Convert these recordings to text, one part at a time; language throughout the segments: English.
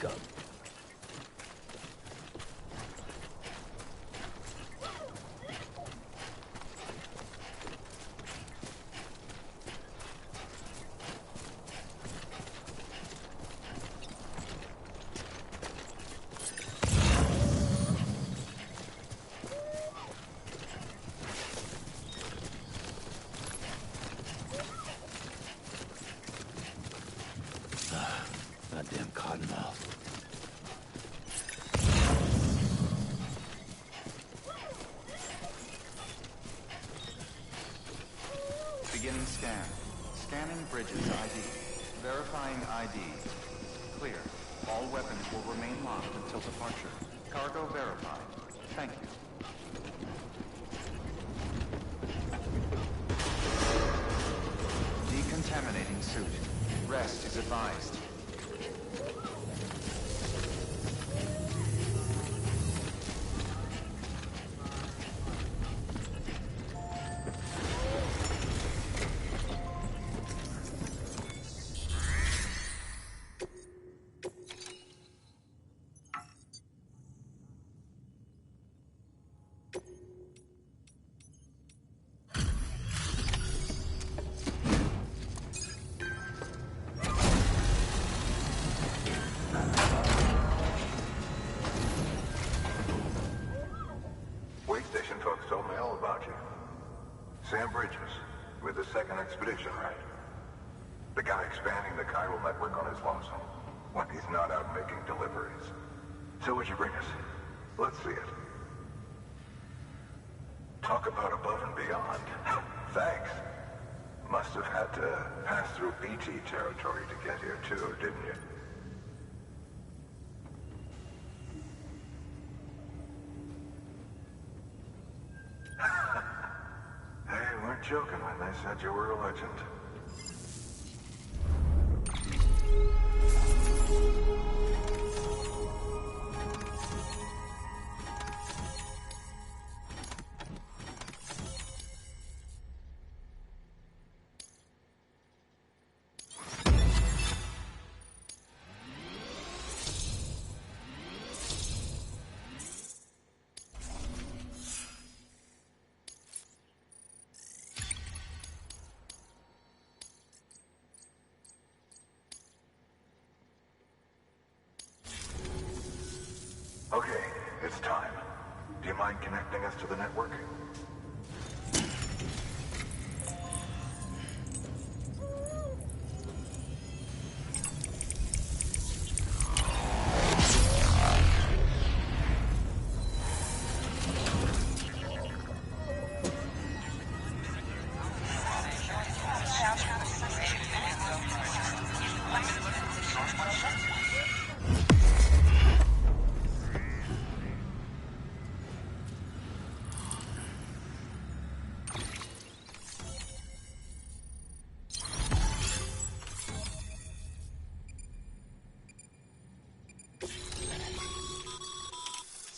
wake up. Goddamn cottonmouth. Beginning scan. Scanning bridges ID. Verifying ID. Clear. All weapons will remain locked until departure. Cargo verified. Thank you. Decontaminating suit. Rest is advised. Sam Bridges, with the second expedition, right? The guy expanding the chiral network on his lonesome, when he's not out making deliveries. So what'd you bring us? Let's see it. Talk about above and beyond. Thanks. Must have had to pass through BT territory to get here too, didn't you? Joking when they said you were a legend. Okay, it's time. Do you mind connecting us to the network?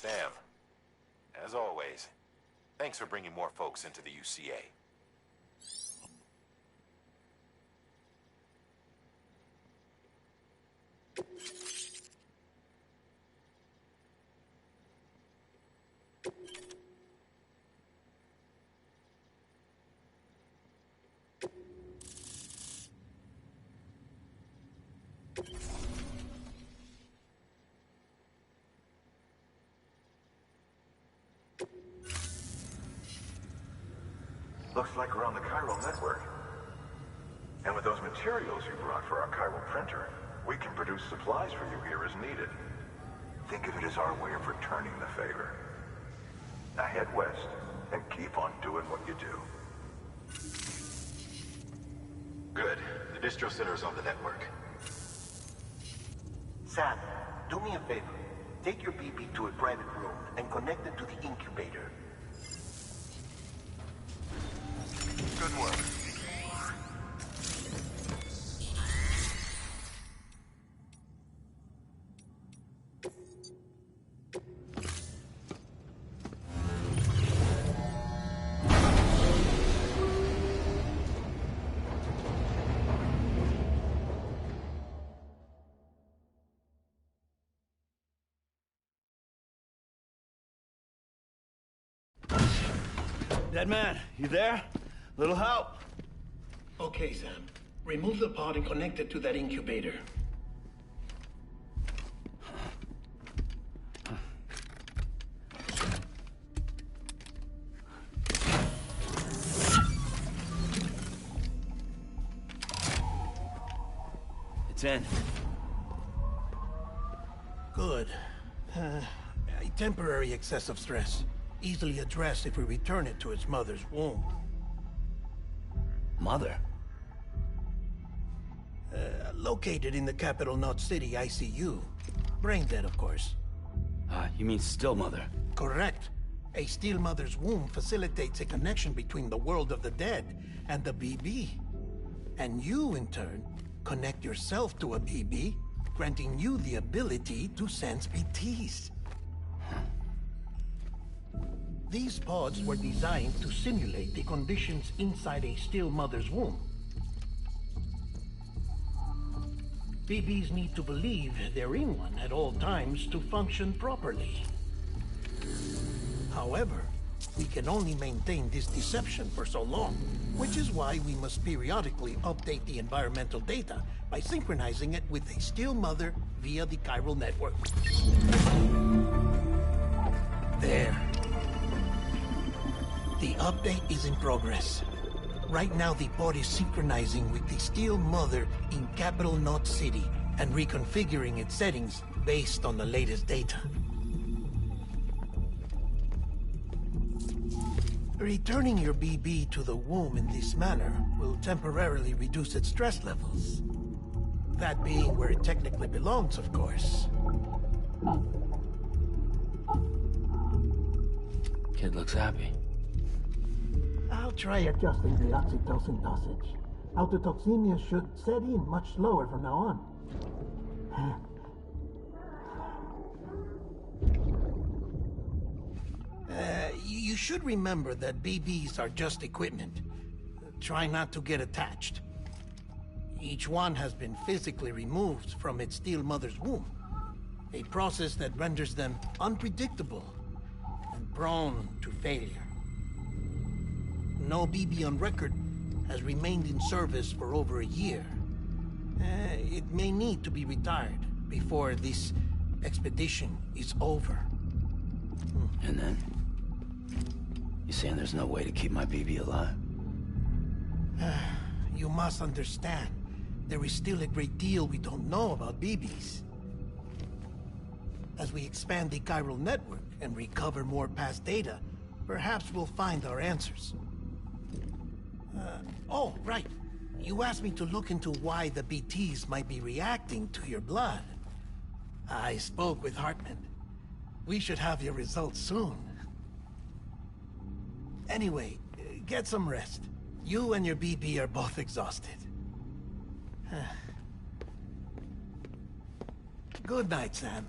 Sam, as always, thanks for bringing more folks into the UCA. Looks like we're on the chiral network. And with those materials you brought for our chiral printer, we can produce supplies for you here as needed. Think of it as our way of returning the favor. Now head west and keep on doing what you do. Good. The distro center is on the network. Sam, do me a favor. Take your BB to a private room and connect it to the incubator. Good work. Dead man, you there? Little help? Okay, Sam. Remove the pod and connect it to that incubator. It's in. Good. A temporary excessive stress. Easily addressed if we return it to its mother's womb. Mother? Located in the capital Knot City ICU. Brain dead, of course. You mean still mother? Correct. A still mother's womb facilitates a connection between the world of the dead and the BB. And you, in turn, connect yourself to a BB, granting you the ability to sense BTs. These pods were designed to simulate the conditions inside a still mother's womb. BBs need to believe they're in one at all times to function properly. However, we can only maintain this deception for so long, which is why we must periodically update the environmental data by synchronizing it with a still mother via the chiral network. There. The update is in progress. Right now, the pod is synchronizing with the still mother in capital Knot City and reconfiguring its settings based on the latest data. Returning your BB to the womb in this manner will temporarily reduce its stress levels. That being where it technically belongs, of course. Kid looks happy. I'll try adjusting the oxytocin dosage. Autotoxemia should set in much slower from now on. You should remember that BBs are just equipment. Try not to get attached. Each one has been physically removed from its still mother's womb. A process that renders them unpredictable and prone to failure. No BB on record has remained in service for over a year. It may need to be retired before this expedition is over. And then? You saying there's no way to keep my BB alive? You must understand, there is still a great deal we don't know about BBs. As we expand the chiral network and recover more past data, perhaps we'll find our answers. Oh, right. You asked me to look into why the BTs might be reacting to your blood. I spoke with Hartman. We should have your results soon. Anyway, get some rest. You and your BB are both exhausted. Good night, Sam.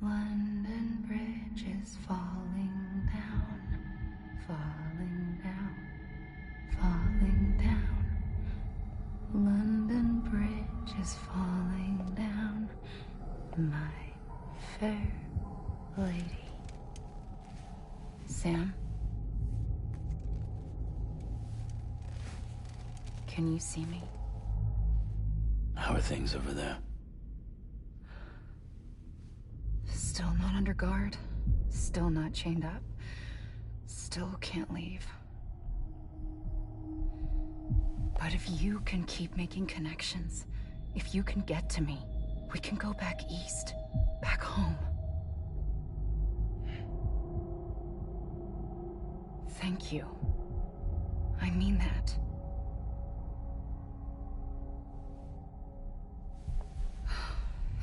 London Bridge is falling down, falling down, falling down. London Bridge is falling down, my fair lady. Sam? Can you see me? How are things over there? Still not under guard, still not chained up, still can't leave. But if you can keep making connections, if you can get to me, we can go back east, back home. Thank you. I mean that.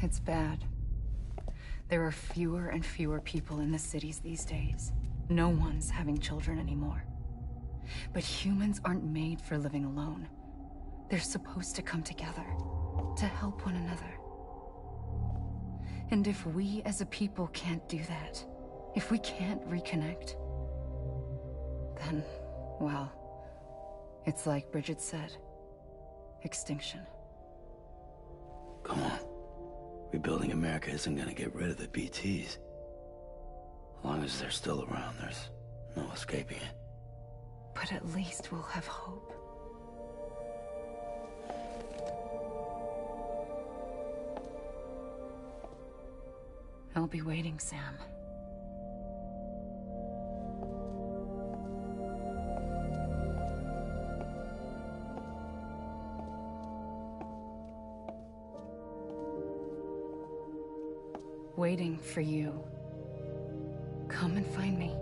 It's bad. There are fewer and fewer people in the cities these days. No one's having children anymore. But humans aren't made for living alone. They're supposed to come together, to help one another. And if we as a people can't do that, if we can't reconnect, then, well, it's like Bridget said, extinction. Come on. Rebuilding America isn't gonna get rid of the BTs. As long as they're still around, there's no escaping it. But at least we'll have hope. I'll be waiting, Sam. Waiting for you. Come and find me.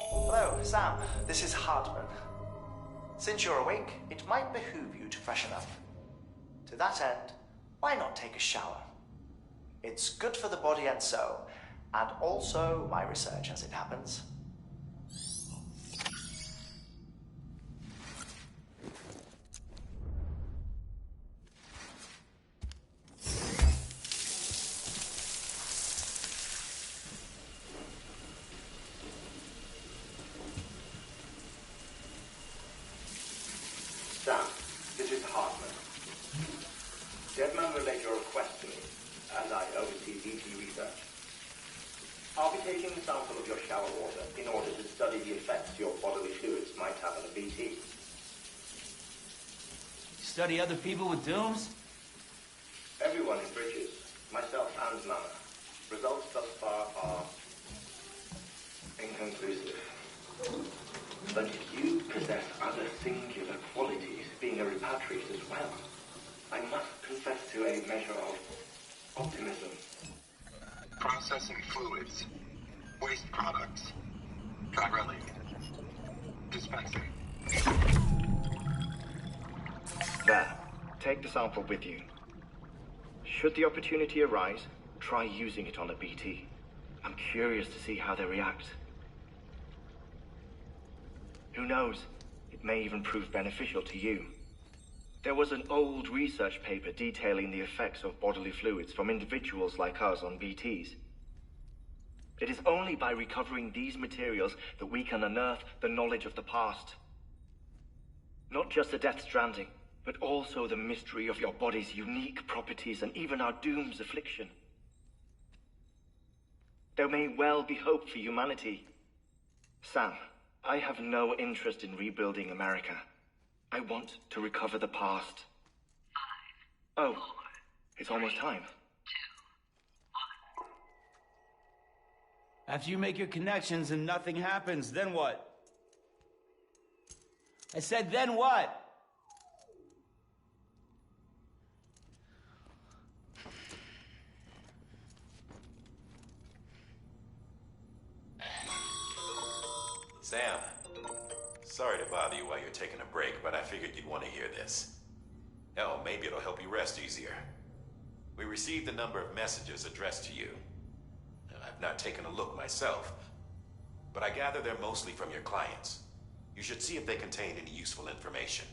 Hello, Sam. This is Hartman. Since you're awake, it might behoove you to freshen up. To that end, why not take a shower? It's good for the body and soul, and also my research as it happens. Sam, this is Hartman. Deadman relayed your request to me, as I oversee BT research. I'll be taking a sample of your shower water in order to study the effects your bodily fluids might have on a BT. Study other people with dooms? Everyone in Bridges, myself and Nana. Results thus far are inconclusive. But you possess other singular qualities, being a repatriate as well. I must confess to a measure of optimism. Processing fluids. Waste products. Dry relic. Dispensing. There. Take the sample with you. Should the opportunity arise, try using it on a BT. I'm curious to see how they react. Who knows? It may even prove beneficial to you. There was an old research paper detailing the effects of bodily fluids from individuals like us on BTs. It is only by recovering these materials that we can unearth the knowledge of the past. Not just the Death Stranding, but also the mystery of your body's unique properties and even our doom's affliction. There may well be hope for humanity. Sam, I have no interest in rebuilding America. I want to recover the past. 5, 4, it's almost time. 2, 1. After you make your connections and nothing happens, then what? I said, then what? Sam, sorry to bother you while you're taking a break, but I figured you'd want to hear this. Hell, maybe it'll help you rest easier. We received a number of messages addressed to you. I've not taken a look myself, but I gather they're mostly from your clients. You should see if they contain any useful information.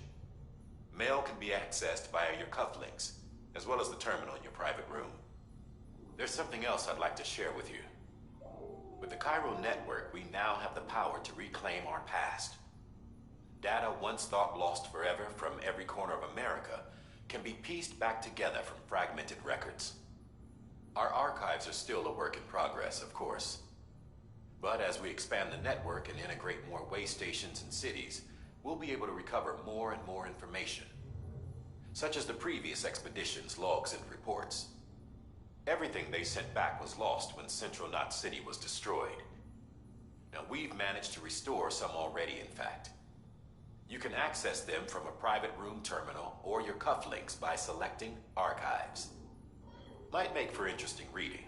Mail can be accessed via your cufflinks, as well as the terminal in your private room. There's something else I'd like to share with you. With the Cairo network, we now have the power to reclaim our past. Data once thought lost forever from every corner of America can be pieced back together from fragmented records. Our archives are still a work in progress, of course. But as we expand the network and integrate more way stations and cities, we'll be able to recover more and more information, such as the previous expedition's logs and reports. Everything they sent back was lost when Central Knot City was destroyed. Now, we've managed to restore some already, in fact. You can access them from a private room terminal or your cufflinks by selecting Archives. Might make for interesting reading.